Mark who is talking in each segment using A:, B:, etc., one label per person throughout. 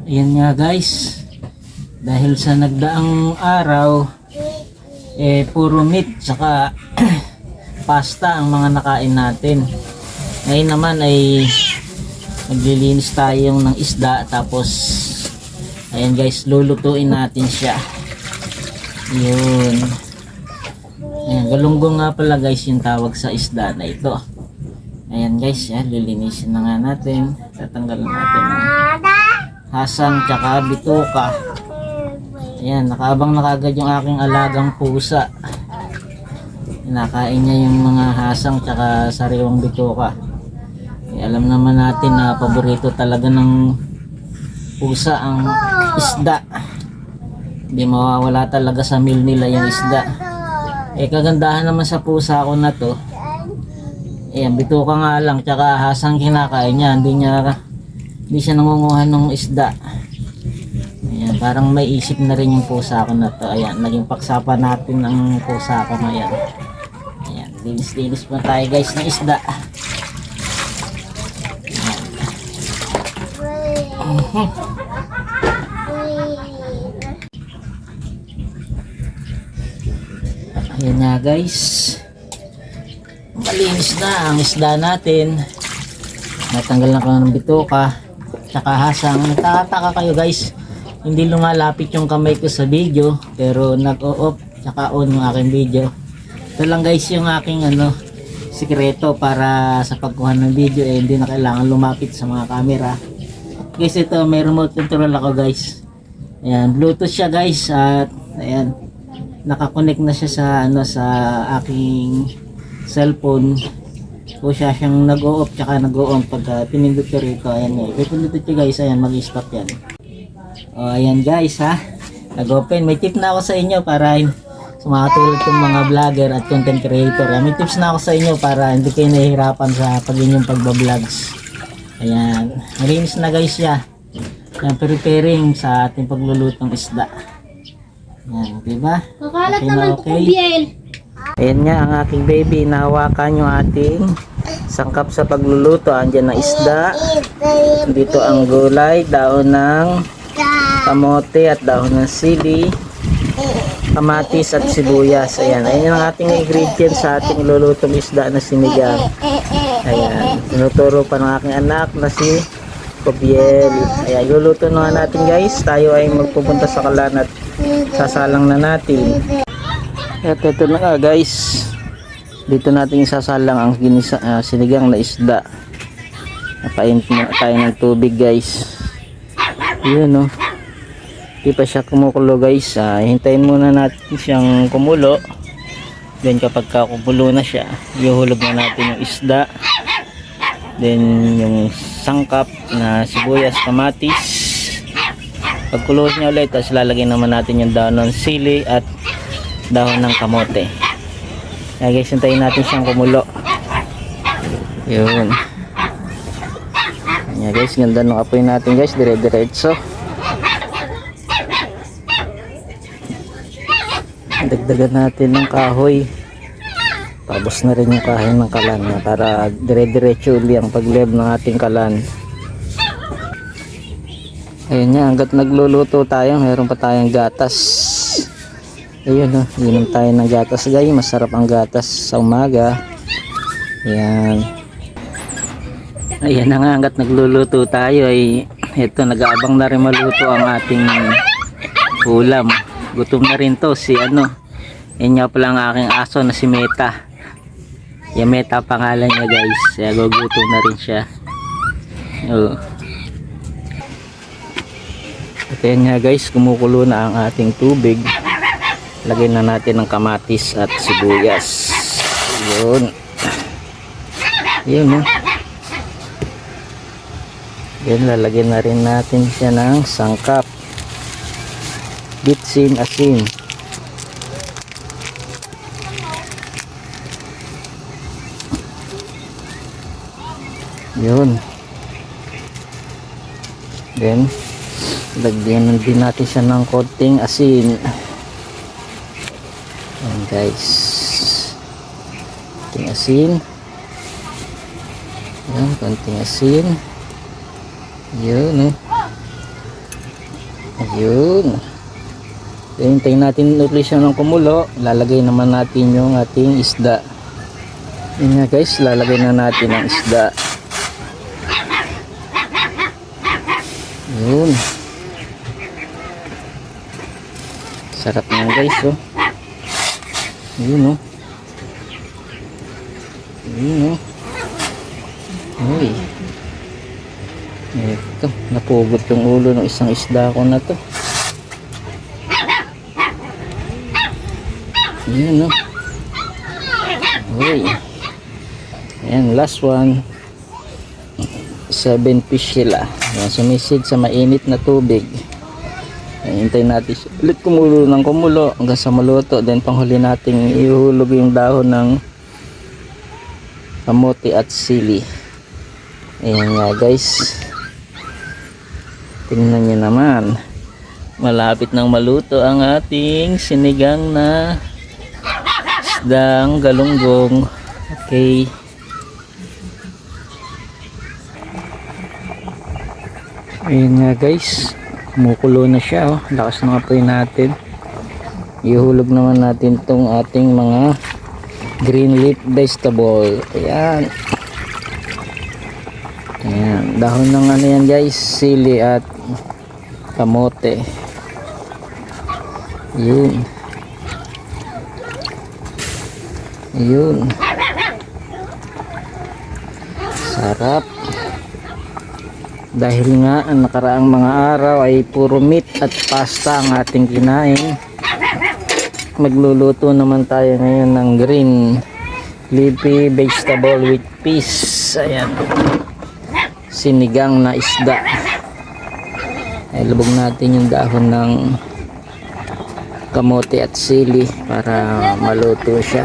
A: Ayan nga guys, dahil sa nagdaang araw puro meat saka pasta ang mga nakain natin. Ngayon naman ay maglilinis tayo ng isda, tapos ayan guys, lulutuin natin siya. Yun, ayan, galunggong nga pala guys yung tawag sa isda na ito. Ayan guys, yan, lilinisin na nga natin. Tatanggalin natin ang hasang tsaka bituka. Ayan, nakaabang na kagad yung aking alagang pusa. Kinakain niya yung mga hasang tsaka sariwang bituka. Alam naman natin na paborito talaga ng pusa ang isda. Hindi mawawala talaga sa meal nila yung isda. Kagandahan naman sa pusa ko na to, ayan, bituka nga lang tsaka hasang kinakain niya. Hindi siya nangunguha ng isda. Ayan, parang may isip na rin yung pusa ko na to. Ayan, naging paksapan natin ang pusa ko ngayon. Ayan, linis pa tayo guys ng isda. Ayan nga guys, malinis na ang isda natin. Natanggal na ko ng bituka tsaka hasang. Nagtataka kayo guys, hindi lumalapit yung kamay ko sa video, pero nag-o-off tsaka on yung aking video. Ito lang guys yung aking sikreto para sa pagkuha ng video, hindi na kailangan lumapit sa mga camera. Guys, ito may remote control ako guys. Ayan, Bluetooth siya guys, at ayan, nakakonect na siya sa aking cellphone. So siya siyang nag-o-off tsaka nag-o-on pag pinindot ko rito. Ayan, pipindot ko guys, ayan, mag-stop yan. O ayan guys ha, nag-open. May tip na ako sa inyo para sa mga tulad kong mga vlogger at content creator. May tips na ako sa inyo para hindi kayo nahihirapan sa inyong pagba-vlogs. Ayan, malinis na guys siya. Ayan, preparing sa ating paglulutong isda. Ayan, diba?
B: Kakalat
A: Okay
B: naman
A: na okay.
B: Biel.
A: Ayan nga ang aking baby, nahawakan yung ating sangkap sa pagluluto. Andyan na isda. Dito ang gulay, daon ng kamote at daon ng sili, kamatis at sibuyas. Ayan, ayan ang ating ingredients sa ating lulutong isda na sinigang. Ayan, tinuturo pa ng aking anak na si Kobiel. Ayan, luluto na natin guys. Tayo ay magpupunta sa kalan at sasalang na natin. At ito na nga guys, dito natin isasalang ang sinigang na isda. Napainit na tayo ng tubig guys. Yun di pa siya kumukulo guys. Hintayin muna natin siyang kumulo. Then kapag kumulo na siya, ihulog na natin yung isda. Then yung sangkap na sibuyas, kamatis. Pagkulo niya ulit, tapos lalagyan naman natin yung daon ng sili at dahon ng kamote. Kaya guys, hintayin natin siyang kumulo. Yun. Kaya guys, ganda ng apoy natin guys, dire-diretso. Dagdagan natin ng kahoy. Tapos na rin yung kahoy ng kalan para dire-diretso uli ang pagleb ng ating kalan. Ayun nga, hanggat nagluluto tayo, meron pa tayong gatas. Ayun inom tayo ng gatas guys. Masarap ang gatas sa umaga. Ayan. Ayan na nga, hanggat nagluluto tayo ay ito, nag-aabang na rin maluto ang ating ulam. Gutom na rin to si yan nga pala ang aking aso na si Meta. Yung Meta pangalan niya guys. Kaya gugutom na rin siya. At yan nga guys, kumukulo na ang ating tubig. Lagyan na natin ng kamatis at sibuyas. Yun. Yun Yan, lalagyan na rin natin siya ng sangkap. Bitsin, asin. Yun. Then lagyan din natin siya ng konting asin. Ayan guys, konting asin. Ayan, konting asin. Yun Ayun. Hintayin natin ulit siya ng kumulo. Lalagay naman natin yung ating isda. Yun nga guys, lalagay na natin ang isda. Yun. Sarap na guys, oh. Yun, oh. Yun, oh. Uy. Ito, napugot yung ulo ng isang isda ko na to. Yun, oh. Uy. Ayan, last one. 7 fish sila. Ayan, sumisid sa mainit na tubig. Hintayin natin ulit kumulo ng kumulo hanggang sa maluto. Then panghuli natin ihulog yung dahon ng kamote at sili. Ayan nga guys. Tingnan nyo naman. Malapit nang maluto ang ating sinigang na isdang galunggong. Okay. Ayan nga guys. Kumukulo na siya, oh. Lakas ng apoy natin. Ihulog naman natin tong ating mga green leaf vegetable. Ayan. Ayan. Dahon ng ano yan guys, sili at kamote. Yun. Yun. Sarap. Dahil nga ang nakaraang mga araw ay puro meat at pasta ang ating kinain, magluluto naman tayo ngayon ng green leafy vegetable with fish. Ayan, sinigang na isda. Ay, lubog natin yung dahon ng kamote at sili para maluto siya.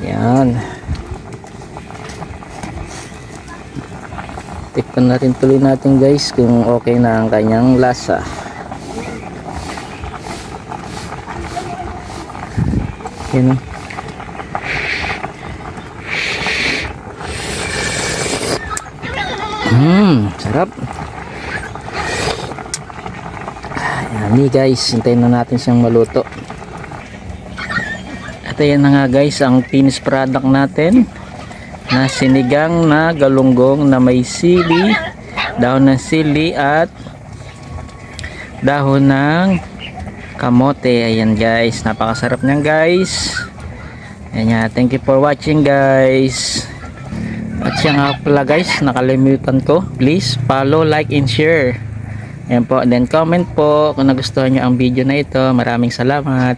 A: Ayan. Tikpan natin tuloy natin guys kung okay na ang kanyang lasa. Yan. Sarap. Ayan guys, hintayin na natin siyang maluto. At ayan na nga guys ang finished product natin na sinigang na galunggong na may sili, dahon ng sili at dahon ng kamote. Ayan guys, napakasarap niyan guys. Ayan, thank you for watching guys. At siya nga pala guys, nakalimutan ko, please follow, like and share. Ayan po, then comment po kung nagustuhan nyo ang video na ito. Maraming salamat.